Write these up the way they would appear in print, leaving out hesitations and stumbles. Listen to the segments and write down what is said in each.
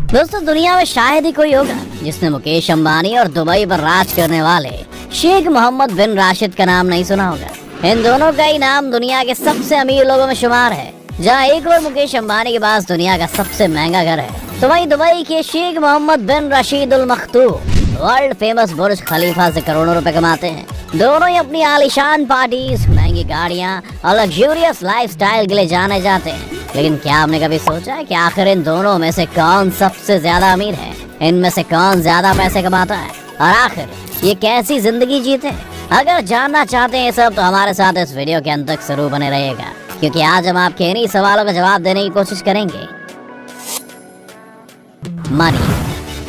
दोस्तों दुनिया में शायद ही कोई होगा जिसने मुकेश अंबानी और दुबई पर राज करने वाले शेख मोहम्मद बिन राशिद का नाम नहीं सुना होगा। इन दोनों का ही नाम दुनिया के सबसे अमीर लोगों में शुमार है। जहां एक और मुकेश अंबानी के पास दुनिया का सबसे महंगा घर है, तो वहीं दुबई के शेख मोहम्मद बिन रशीद अल मखतूम वर्ल्ड फेमस बुर्ज खलीफा से करोड़ों रुपए कमाते हैं। दोनों ही अपनी आलीशान पार्टीज, महंगी गाड़ियां और लग्जूरियस लाइफस्टाइल के लिए जाने जाते हैं। लेकिन क्या आपने कभी सोचा है कि आखिर इन दोनों में से कौन सबसे ज्यादा अमीर है? इनमें से कौन ज्यादा पैसे कमाता है और आखिर ये कैसी जिंदगी जीते हैं? अगर जानना चाहते हैं सब, तो हमारे साथ इस वीडियो के अंत तक जरूर बने रहिएगा, क्योंकि आज हम आपके इन्हीं सवालों का जवाब देने की कोशिश करेंगे। मनी।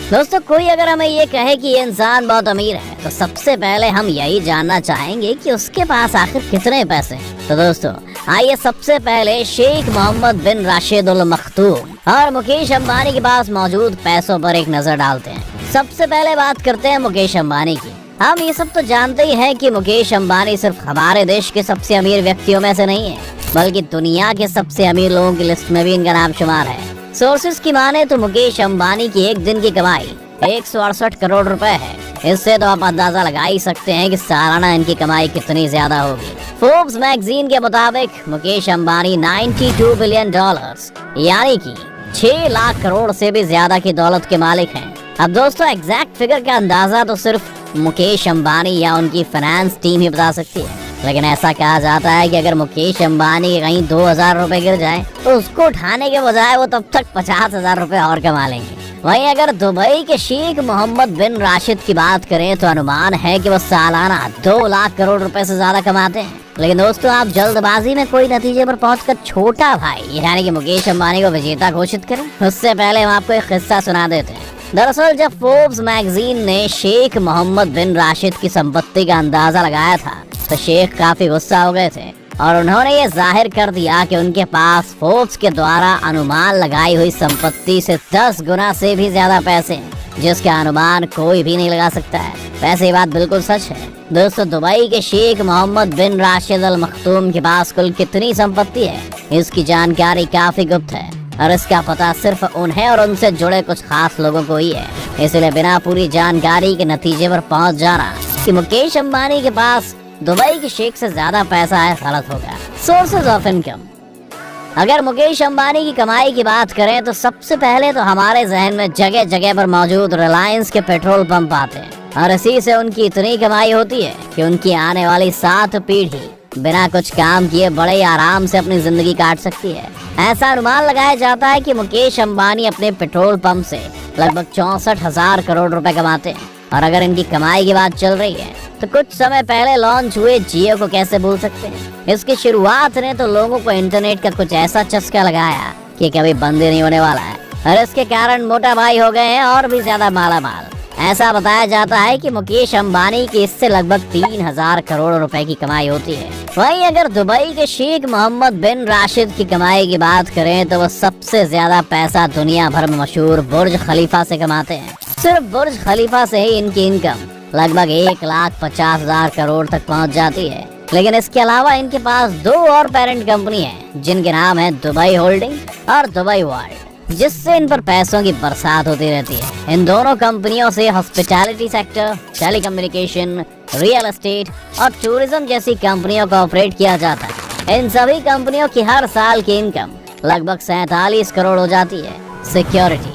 दोस्तों कोई अगर हमें ये कहे कि ये इंसान बहुत अमीर है, तो सबसे पहले हम यही जानना चाहेंगे कि उसके पास आखिर कितने पैसे हैं। तो दोस्तों आइए सबसे पहले शेख मोहम्मद बिन राशिद अल मखतूम और मुकेश अंबानी के पास मौजूद पैसों पर एक नजर डालते हैं। सबसे पहले बात करते हैं मुकेश अंबानी की। हम ये सब तो जानते ही हैं कि मुकेश अंबानी सिर्फ हमारे देश के सबसे अमीर व्यक्तियों में से नहीं है, बल्कि दुनिया के सबसे अमीर लोगों की लिस्ट में भी इनका नाम शुमार है। सोर्सेज की माने तो मुकेश अंबानी की एक दिन की कमाई 168 करोड़ रुपए है। इससे तो आप अंदाजा लगा ही सकते हैं कि सालाना इनकी कमाई कितनी ज्यादा होगी। फोर्ब्स मैगजीन के मुताबिक मुकेश अंबानी 92 बिलियन डॉलर्स यानी कि 6 लाख करोड़ से भी ज्यादा की दौलत के मालिक हैं। अब दोस्तों एग्जैक्ट फिगर का अंदाजा तो सिर्फ मुकेश अंबानी या उनकी फाइनेंस टीम ही बता सकती है, लेकिन ऐसा कहा जाता है कि अगर मुकेश अंबानी के कहीं 2000 रुपए गिर जाए, तो उसको उठाने के बजाय वो तब तक 50,000 रुपए और कमा लेंगे। वहीं अगर दुबई के शेख मोहम्मद बिन राशिद की बात करें, तो अनुमान है कि वो सालाना 2 लाख करोड़ रुपए से ज्यादा कमाते हैं। लेकिन दोस्तों आप जल्दबाजी में कोई नतीजे पर पहुंचकर छोटा भाई यानी कि मुकेश अंबानी को विजेता घोषित करें, उससे पहले हम आपको एक किस्सा सुना देते हैं। दरअसल जब फोर्ब्स मैगजीन ने शेख मोहम्मद बिन राशिद की संपत्ति का अंदाजा लगाया था, तो शेख काफी गुस्सा हो गए थे और उन्होंने ये जाहिर कर दिया कि उनके पास फोर्ब्स के द्वारा अनुमान लगाई हुई संपत्ति से 10 गुना से भी ज्यादा पैसे हैं, जिसका अनुमान कोई भी नहीं लगा सकता है। वैसे ये बात बिल्कुल सच है। दोस्तों दुबई के शेख मोहम्मद बिन राशिद अल मखतूम के पास कुल कितनी संपत्ति है, इसकी जानकारी काफी गुप्त है और इसका पता सिर्फ उन्हें और उनसे जुड़े कुछ खास लोगों को ही है। इसलिए बिना पूरी जानकारी के नतीजे पर पहुंच जाना कि मुकेश अंबानी के पास दुबई के शेख से ज्यादा पैसा है, गलत होगा। Sources of income. अगर मुकेश अंबानी की कमाई की बात करें, तो सबसे पहले तो हमारे जहन में जगह जगह पर मौजूद रिलायंस के पेट्रोल पंप आते हैं और इसी से उनकी इतनी कमाई होती है कि उनकी आने वाली 7 पीढ़ी बिना कुछ काम किए बड़े आराम से अपनी जिंदगी काट सकती है। ऐसा अनुमान लगाया जाता है कि मुकेश अंबानी अपने पेट्रोल पंप से लगभग 64,000 करोड़ रुपए कमाते हैं। और अगर इनकी कमाई की बात चल रही है, तो कुछ समय पहले लॉन्च हुए जियो को कैसे भूल सकते हैं। इसकी शुरुआत ने तो लोगों को इंटरनेट का कुछ ऐसा चस्का लगाया कि कभी बंद ही नहीं होने वाला है और इसके कारण मोटा भाई हो गए हैं और भी ज्यादा माला माल। ऐसा बताया जाता है कि मुकेश अंबानी की इससे लगभग 3000 करोड़ रुपए की कमाई होती है। वहीं अगर दुबई के शेख मोहम्मद बिन राशिद की कमाई की बात करें, तो वो सबसे ज्यादा पैसा दुनिया भर में मशहूर बुर्ज खलीफा से कमाते हैं। सिर्फ बुर्ज खलीफा से ही इनकी इनकम लगभग 1,50,000 करोड़ तक पहुंच जाती है। लेकिन इसके अलावा इनके पास 2 और पेरेंट कंपनी हैं, जिनके नाम है दुबई होल्डिंग और दुबई वर्ल्ड, जिससे इन पर पैसों की बरसात होती रहती है। इन दोनों कंपनियों से hospitality sector, telecommunication, real estate और टूरिज्म जैसी कंपनियों को ऑपरेट किया जाता है। इन सभी कंपनियों की हर साल की इनकम लगभग 47 करोड़ हो जाती है। सिक्योरिटी।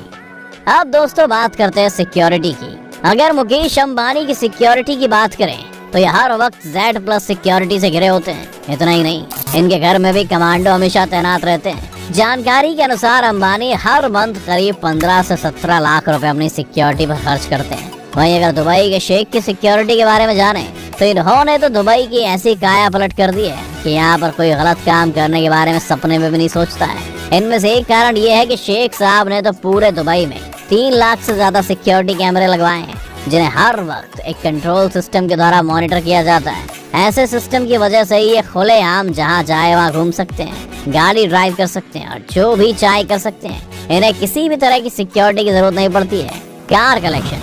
अब दोस्तों बात करते हैं सिक्योरिटी की। अगर मुकेश अंबानी की सिक्योरिटी की बात करें, तो ये हर वक्त Z+ सिक्योरिटी से घिरे होते हैं। इतना ही नहीं, इनके घर में भी कमांडो हमेशा तैनात रहते हैं। जानकारी के अनुसार अंबानी हर मंथ करीब 15 से 17 लाख रुपए अपनी सिक्योरिटी पर खर्च करते हैं। वहीं अगर दुबई के शेख की सिक्योरिटी के बारे में जाने, तो इन्होंने तो दुबई की ऐसी काया पलट कर दी है कि यहाँ पर कोई गलत काम करने के बारे में सपने में भी नहीं सोचता है। इनमें से एक कारण ये है कि शेख साहब ने तो पूरे दुबई में 3 लाख से ज्यादा सिक्योरिटी कैमरे लगवाए हैं, जिन्हें हर वक्त एक कंट्रोल सिस्टम के द्वारा मॉनिटर किया जाता है। ऐसे सिस्टम की वजह से ये खुलेआम जहाँ चाहे वहाँ घूम सकते हैं, गाड़ी ड्राइव कर सकते हैं और जो भी चाहे कर सकते हैं। इन्हें किसी भी तरह की सिक्योरिटी की जरूरत नहीं पड़ती है। Car collection.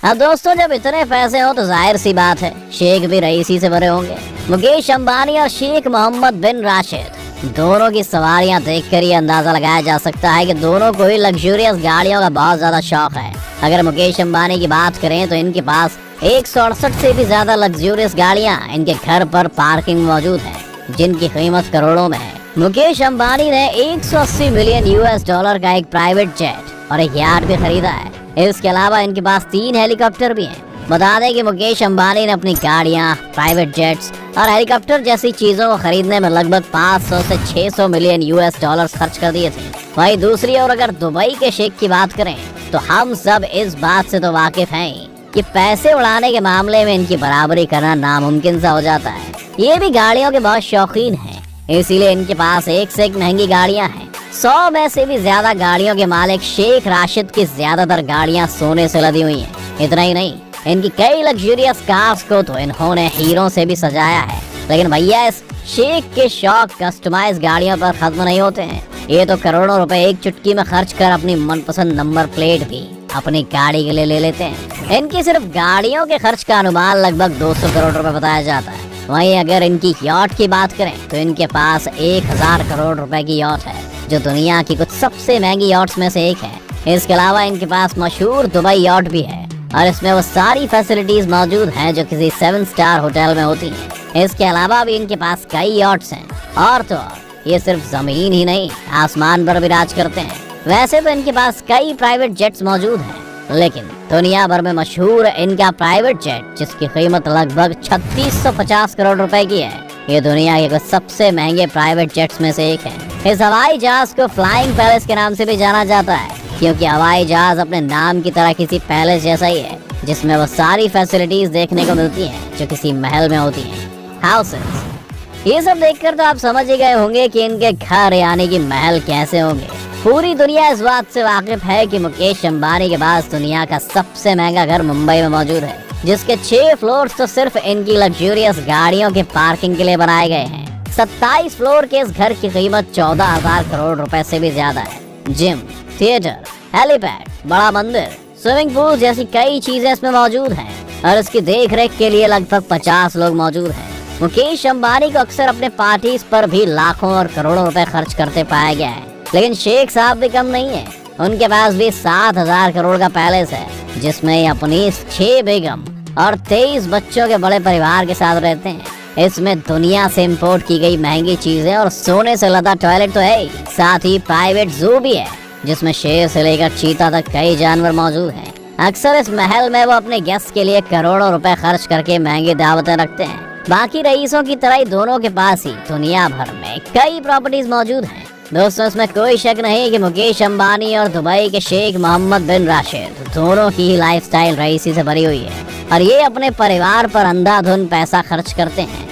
अब दोस्तों जब इतने पैसे हो, तो जाहिर सी बात है शेख भी रईसी से भरे होंगे। मुकेश अंबानी और शेख मोहम्मद बिन राशिद दोनों की सवारियां देखकर ही अंदाजा लगाया जा सकता है कि दोनों को ही लग्जूरियस गाड़ियों का बहुत ज्यादा शौक है। अगर मुकेश अंबानी की बात करें तो इनके पास 168 से भी ज्यादा लग्जूरियस गाड़ियां इनके घर पर पार्किंग मौजूद है, जिनकी कीमत करोड़ों में है। मुकेश अंबानी ने 180 मिलियन US डॉलर का एक प्राइवेट जेट और एक यार्ड भी खरीदा है। इसके अलावा इनके पास 3 हेलीकॉप्टर भी हैं। बता दें कि मुकेश अंबानी ने अपनी गाड़ियां, प्राइवेट जेट्स और हेलीकॉप्टर जैसी चीजों को खरीदने में लगभग 500 से 600 मिलियन US डॉलर खर्च कर दिए थे। वहीं दूसरी ओर अगर दुबई के शेख की बात करें तो हम सब इस बात से तो वाकिफ हैं कि पैसे उड़ाने के मामले में इनकी बराबरी करना नामुमकिन सा हो जाता है। ये भी गाड़ियों के बहुत शौकीन हैं, इसीलिए इनके पास एक से एक महंगी गाड़ियां हैं। 100 में से भी ज्यादा गाड़ियों के मालिक शेख राशिद की ज्यादातर गाड़ियां सोने से लदी हुई हैं। इतना ही नहीं, इनकी कई लग्जूरियस कार्स को तो इन्होंने हीरो से भी सजाया है। लेकिन भैया इस शेख के शौक कस्टमाइज गाड़ियों पर खत्म नहीं होते हैं। ये तो करोड़ों रुपए एक चुटकी में खर्च कर अपनी मनपसंद नंबर प्लेट भी अपनी गाड़ी के लिए ले लेते हैं। इनकी सिर्फ गाड़ियों के खर्च का अनुमान लगभग 200 करोड़ रुपए बताया जाता है। वहीं अगर इनकी यॉट की बात करें तो इनके पास 1000 करोड़ रुपए की यॉट है, जो दुनिया की कुछ सबसे महंगी यॉट्स में से एक है। इसके अलावा इनके पास मशहूर दुबई यॉट भी है और इसमें वो सारी फैसिलिटीज मौजूद हैं जो किसी 7 स्टार होटल में होती हैं। इसके अलावा भी इनके पास कई यॉट्स हैं और तो ये सिर्फ जमीन ही नहीं, आसमान पर भी राज करते हैं। वैसे तो इनके पास कई प्राइवेट जेट्स मौजूद हैं, लेकिन दुनिया भर में मशहूर इनका प्राइवेट जेट जिसकी कीमत लगभग 3650 करोड़ रुपए की है, ये दुनिया के कुछ सबसे महंगे प्राइवेट जेट्स में से एक है। इस हवाई जहाज को फ्लाइंग पैलेस के नाम से भी जाना जाता है, क्योंकि हवाई जहाज अपने नाम की तरह किसी पैलेस जैसा ही है, जिसमें वो सारी फैसिलिटीज देखने को मिलती हैं जो किसी महल में होती हैं, हाउसेस। ये सब देखकर तो आप समझ ही गए होंगे कि इनके घर यानी कि महल कैसे होंगे। पूरी दुनिया इस बात से वाकिफ है कि मुकेश अंबानी के पास दुनिया का सबसे महंगा घर मुंबई में मौजूद है, जिसके 6 फ्लोर्स तो सिर्फ इनकी लग्जूरियस गाड़ियों के पार्किंग के लिए बनाए गए हैं। 27 फ्लोर के इस घर की कीमत 14,000 करोड़ रुपए से भी ज्यादा है। जिम, थिएटर, हेलीपैड, बड़ा मंदिर, स्विमिंग पूल जैसी कई चीजें इसमें मौजूद हैं और इसकी देखरेख के लिए लगभग 50 लोग मौजूद हैं। मुकेश अंबानी को अक्सर अपने पार्टीज पर भी लाखों और करोड़ों रुपए खर्च करते पाया गया है, लेकिन शेख साहब भी कम नहीं है। उनके पास भी 7000 करोड़ का पैलेस है, जिसमें अपनी 6 बेगम और 23 बच्चों के बड़े परिवार के साथ रहते हैं। इसमें दुनिया से इंपोर्ट की गई महंगी चीजें और सोने से लदा टॉयलेट तो है ही, साथ ही प्राइवेट जू भी है, जिसमें शेर से लेकर चीता तक कई जानवर मौजूद हैं। अक्सर इस महल में वो अपने गेस्ट के लिए करोड़ों रुपए खर्च करके महंगी दावतें रखते हैं। बाकी रईसों की तरह ही दोनों के पास ही दुनिया भर में कई प्रॉपर्टीज मौजूद हैं। दोस्तों, इसमें कोई शक नहीं कि मुकेश अंबानी और दुबई के शेख मोहम्मद बिन राशिद दोनों की ही लाइफस्टाइल रईसी से भरी हुई है और ये अपने परिवार पर अंधाधुंध पैसा खर्च करते हैं।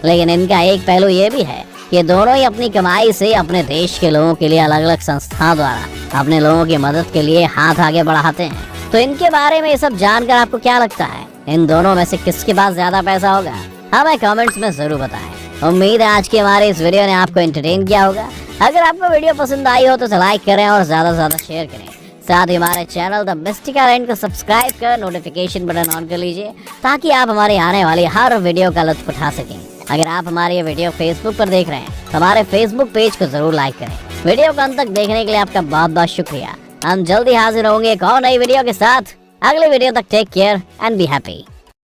लेकिन इनका एक पहलू ये भी है कि दोनों ही अपनी कमाई से अपने देश के लोगों के लिए अलग अलग संस्थाओं द्वारा अपने लोगों की मदद के लिए हाथ आगे बढ़ाते हैं। तो इनके बारे में ये सब जानकर आपको क्या लगता है? इन दोनों में से किसके पास ज्यादा पैसा होगा? हमें कमेंट्स में जरूर बताएं। उम्मीद है आज की हमारे इस वीडियो ने आपको एंटरटेन किया होगा। अगर आपको वीडियो पसंद आई हो तो लाइक करें और ज्यादा से ज्यादा शेयर करें। साथ ही हमारे चैनल द मिस्टिक आइलैंड को सब्सक्राइब कर नोटिफिकेशन बटन ऑन कर लीजिए, ताकि आप हमारे आने वाली हर वीडियो का लुत्फ उठा सकें। अगर आप हमारी ये वीडियो फेसबुक पर देख रहे हैं तो हमारे फेसबुक पेज को जरूर लाइक करें। वीडियो को अंत तक देखने के लिए आपका बहुत बहुत शुक्रिया। हम जल्दी हाजिर होंगे एक और नई वीडियो के साथ। अगले वीडियो तक take care and be happy.